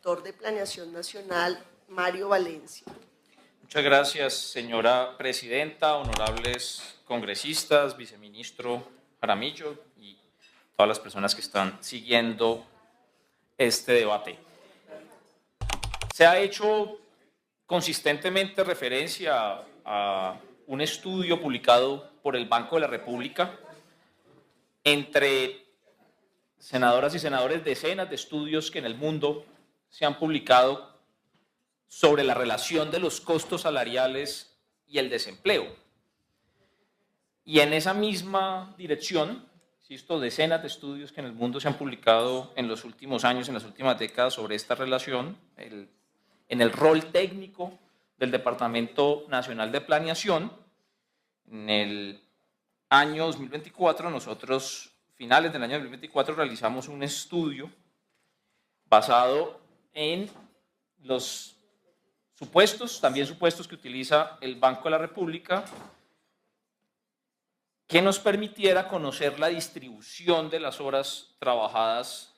director de Planeación Nacional, Mario Valencia. Muchas gracias, señora presidenta, honorables congresistas, viceministro Jaramillo y todas las personas que están siguiendo este debate. Se ha hecho consistentemente referencia a un estudio publicado por el Banco de la República. Entre senadoras y senadores, decenas de estudios que en el mundo se han publicado sobre la relación de los costos salariales y el desempleo. Y en esa misma dirección, insisto, decenas de estudios que en el mundo se han publicado en los últimos años, en las últimas décadas, sobre esta relación, en el rol técnico del Departamento Nacional de Planeación. En el año 2024, nosotros, finales del año 2024, realizamos un estudio basado en los supuestos, también supuestos que utiliza el Banco de la República, que nos permitiera conocer la distribución de las horas trabajadas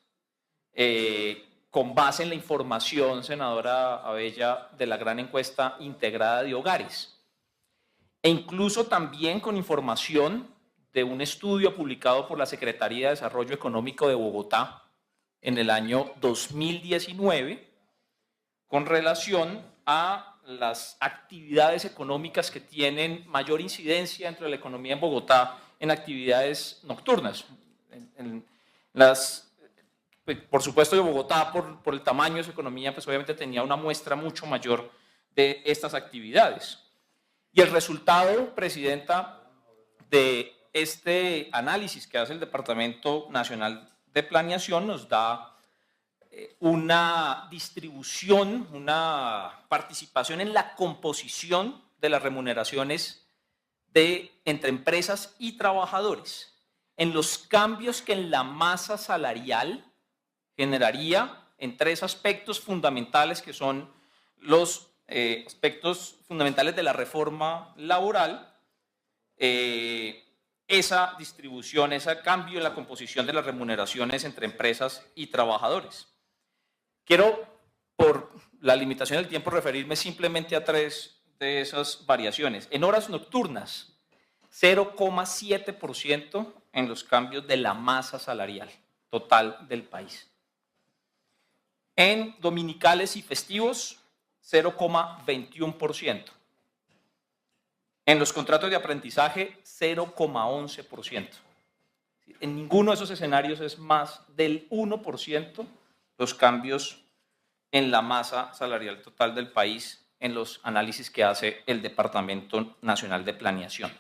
con base en la información, senadora Abella, de la gran encuesta integrada de hogares, e incluso también con información de un estudio publicado por la Secretaría de Desarrollo Económico de Bogotá en el año 2019, con relación a las actividades económicas que tienen mayor incidencia dentro de la economía en Bogotá en actividades nocturnas. Por supuesto que Bogotá, por el tamaño de su economía, pues obviamente tenía una muestra mucho mayor de estas actividades. Y el resultado, presidenta, de este análisis que hace el Departamento Nacional de Planeación nos da una distribución, una participación en la composición de las remuneraciones entre empresas y trabajadores, en los cambios que en la masa salarial generaría en tres aspectos fundamentales que son los aspectos fundamentales de la reforma laboral, esa distribución, ese cambio en la composición de las remuneraciones entre empresas y trabajadores. Quiero, por la limitación del tiempo, referirme simplemente a tres de esas variaciones. En horas nocturnas, 0,7% en los cambios de la masa salarial total del país. En dominicales y festivos, 0,21%. En los contratos de aprendizaje, 0,11%. En ninguno de esos escenarios es más del 1% los cambios en la masa salarial total del país en los análisis que hace el Departamento Nacional de Planeación.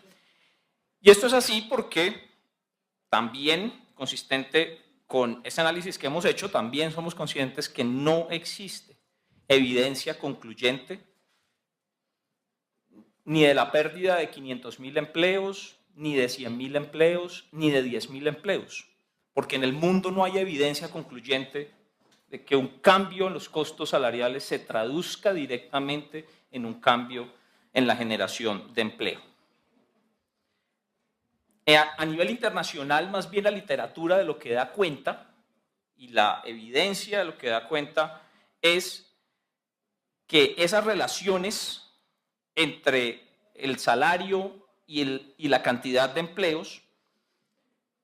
Y esto es así porque también, consistente con ese análisis que hemos hecho, también somos conscientes que no existe evidencia concluyente ni de la pérdida de 500.000 empleos, ni de 100.000 empleos, ni de 10.000 empleos, porque en el mundo no hay evidencia concluyente de que un cambio en los costos salariales se traduzca directamente en un cambio en la generación de empleo. A nivel internacional, más bien la literatura de lo que da cuenta y la evidencia de lo que da cuenta es que esas relaciones entre el salario y la cantidad de empleos,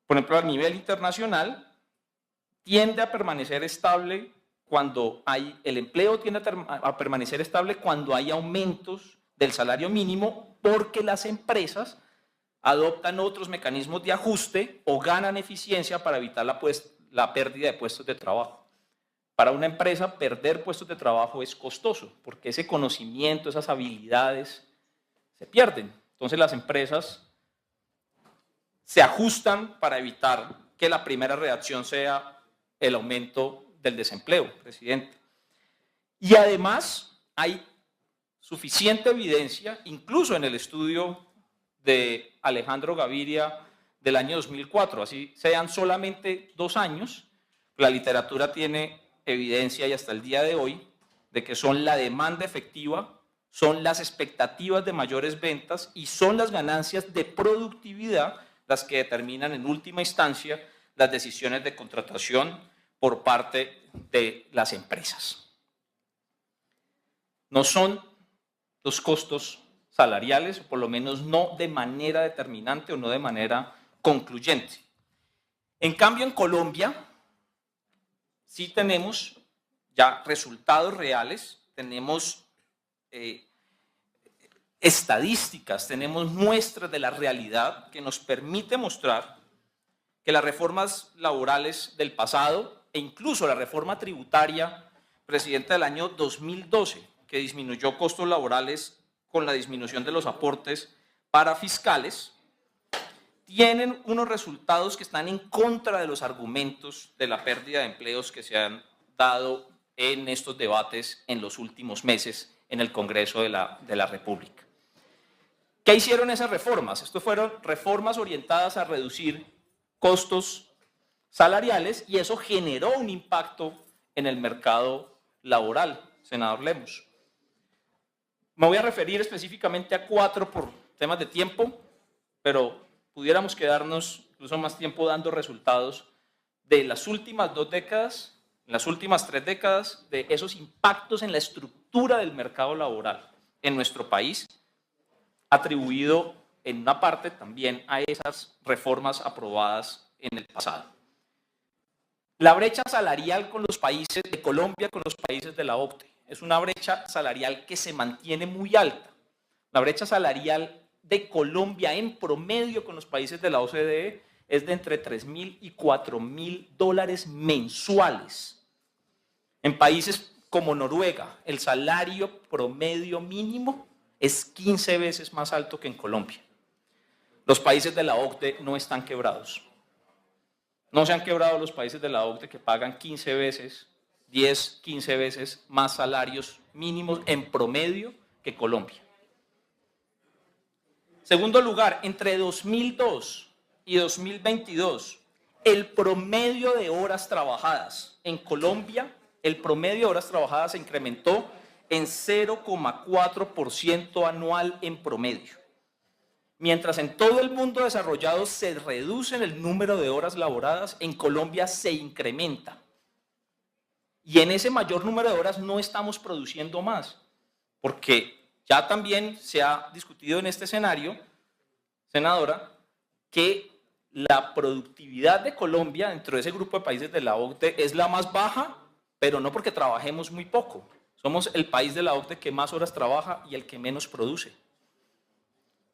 por ejemplo, a nivel internacional, tiende a permanecer estable cuando el empleo tiende a permanecer estable cuando hay aumentos del salario mínimo, porque las empresas adoptan otros mecanismos de ajuste o ganan eficiencia para evitar la pérdida de puestos de trabajo. Para una empresa, perder puestos de trabajo es costoso, porque ese conocimiento, esas habilidades se pierden. Entonces las empresas se ajustan para evitar que la primera reacción sea el aumento del desempleo, presidente. Y además hay suficiente evidencia, incluso en el estudio de Alejandro Gaviria del año 2004, así sean solamente 2 años, la literatura tiene evidencia y hasta el día de hoy de que son la demanda efectiva, son las expectativas de mayores ventas y son las ganancias de productividad las que determinan en última instancia las decisiones de contratación por parte de las empresas. no son los costos salariales, o por lo menos no de manera determinante o no de manera concluyente. En cambio, en Colombia sí tenemos ya resultados reales, tenemos estadísticas, tenemos muestras de la realidad que nos permite mostrar que las reformas laborales del pasado e incluso la reforma tributaria presidenta del año 2012, que disminuyó costos laborales con la disminución de los aportes para fiscales, tienen unos resultados que están en contra de los argumentos de la pérdida de empleos que se han dado en estos debates en los últimos meses en el Congreso de la República. ¿Qué hicieron esas reformas? Estas fueron reformas orientadas a reducir costos salariales y eso generó un impacto en el mercado laboral, senador Lemos. Me voy a referir específicamente a 4 por temas de tiempo, pero pudiéramos quedarnos incluso más tiempo dando resultados de las últimas 2 décadas, las últimas 3 décadas, de esos impactos en la estructura del mercado laboral en nuestro país, atribuido en una parte también a esas reformas aprobadas en el pasado. La brecha salarial con los países de Colombia, con los países de la OCDE, es una brecha salarial que se mantiene muy alta. La brecha salarial de Colombia en promedio con los países de la OCDE es de entre $3.000 y $4.000 mensuales. En países como Noruega, el salario promedio mínimo es 15 veces más alto que en Colombia. Los países de la OCDE no están quebrados. No se han quebrado los países de la OCDE que pagan 15 veces, 10, 15 veces más salarios mínimos en promedio que Colombia. Segundo lugar, entre 2002 y 2022, el promedio de horas trabajadas en Colombia, el promedio de horas trabajadas se incrementó en 0,4% anual en promedio. Mientras en todo el mundo desarrollado se reduce el número de horas laboradas, en Colombia se incrementa. Y en ese mayor número de horas no estamos produciendo más, porque ya también se ha discutido en este escenario, senadora, que la productividad de Colombia dentro de ese grupo de países de la OCDE es la más baja, pero no porque trabajemos muy poco. Somos el país de la OCDE que más horas trabaja y el que menos produce.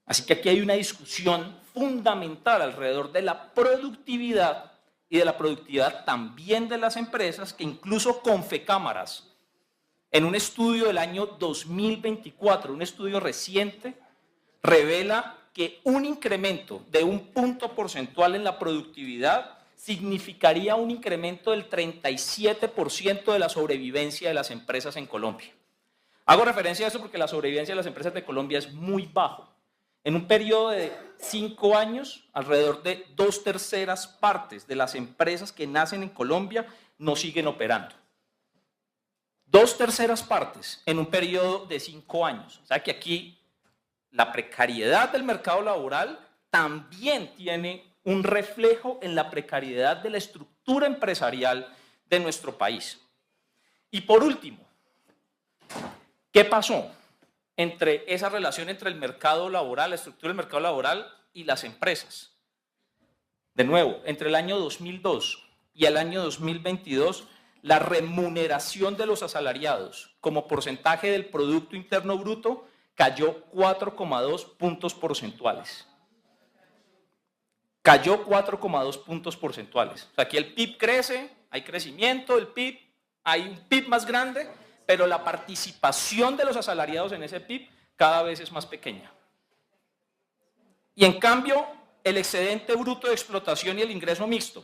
Así que aquí hay una discusión fundamental alrededor de la productividad y de la productividad también de las empresas, que incluso Confecámaras, en un estudio del año 2024, un estudio reciente, revela que un incremento de 1 punto porcentual en la productividad significaría un incremento del 37% de la sobrevivencia de las empresas en Colombia. Hago referencia a eso porque la sobrevivencia de las empresas de Colombia es muy bajo. En un periodo de 5 años, alrededor de 2/3 partes de las empresas que nacen en Colombia no siguen operando. 2/3 partes en un periodo de 5 años. O sea que aquí la precariedad del mercado laboral también tiene un reflejo en la precariedad de la estructura empresarial de nuestro país. Y por último, ¿qué pasó entre esa relación entre el mercado laboral, la estructura del mercado laboral y las empresas? De nuevo, entre el año 2002 y el año 2022, la remuneración de los asalariados como porcentaje del Producto Interno Bruto cayó 4,2 puntos porcentuales. Cayó 4,2 puntos porcentuales. O sea, aquí el PIB crece, hay crecimiento del PIB, hay un PIB más grande, pero la participación de los asalariados en ese PIB cada vez es más pequeña. Y en cambio, el excedente bruto de explotación y el ingreso mixto,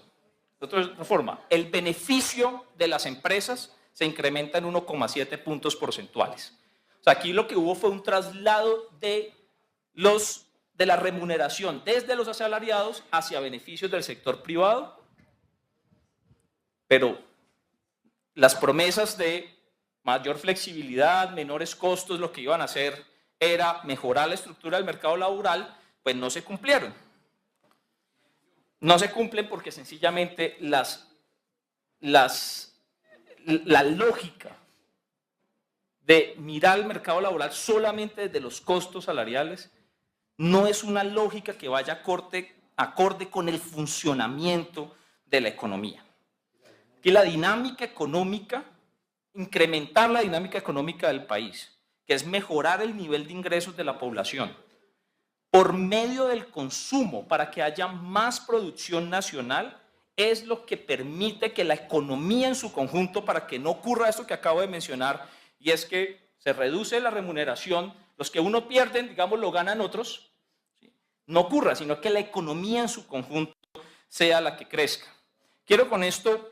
de otra forma, el beneficio de las empresas se incrementa en 1,7 puntos porcentuales. O sea, aquí lo que hubo fue un traslado de la remuneración desde los asalariados hacia beneficios del sector privado, pero las promesas de mayor flexibilidad, menores costos, lo que iban a hacer era mejorar la estructura del mercado laboral, pues no se cumplieron. No se cumplen porque sencillamente la lógica de mirar el mercado laboral solamente desde los costos salariales no es una lógica que vaya acorde con el funcionamiento de la economía. Que la dinámica económica, incrementar la dinámica económica del país, que es mejorar el nivel de ingresos de la población, por medio del consumo, para que haya más producción nacional, es lo que permite que la economía en su conjunto, para que no ocurra esto que acabo de mencionar, y es que se reduce la remuneración, los que uno pierden, digamos, lo ganan otros, ¿sí? No ocurra, sino que la economía en su conjunto sea la que crezca. Quiero con esto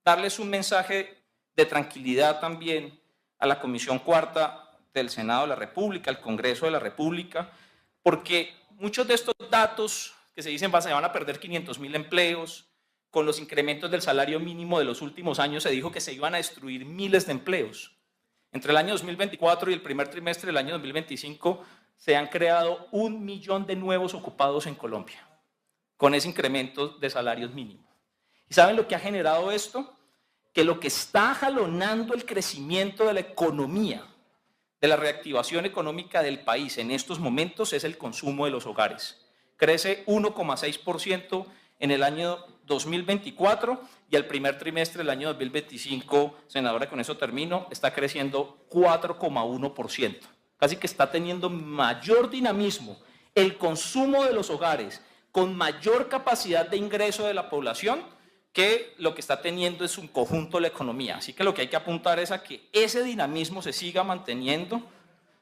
darles un mensaje de tranquilidad también a la Comisión Cuarta del Senado de la República, al Congreso de la República, porque muchos de estos datos que se dicen se van a perder 500.000 empleos, con los incrementos del salario mínimo de los últimos años se dijo que se iban a destruir miles de empleos. Entre el año 2024 y el primer trimestre del año 2025 se han creado 1 millón de nuevos ocupados en Colombia, con ese incremento de salarios mínimos. ¿Y saben lo que ha generado esto? Que lo que está jalonando el crecimiento de la economía, de la reactivación económica del país en estos momentos es el consumo de los hogares. Crece 1,6% en el año 2024 y el primer trimestre del año 2025, senadora, con eso termino, está creciendo 4,1%. Casi que está teniendo mayor dinamismo el consumo de los hogares con mayor capacidad de ingreso de la población que lo que está teniendo es un conjunto de la economía. Así que lo que hay que apuntar es a que ese dinamismo se siga manteniendo.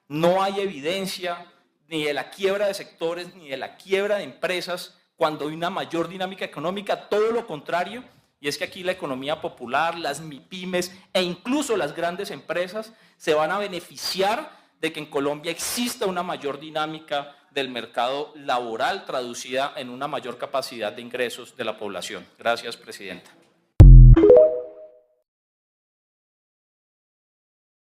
No hay evidencia ni de la quiebra de sectores ni de la quiebra de empresas cuando hay una mayor dinámica económica, todo lo contrario, y es que aquí la economía popular, las MIPYMES e incluso las grandes empresas se van a beneficiar de que en Colombia exista una mayor dinámica del mercado laboral traducida en una mayor capacidad de ingresos de la población. Gracias, presidenta.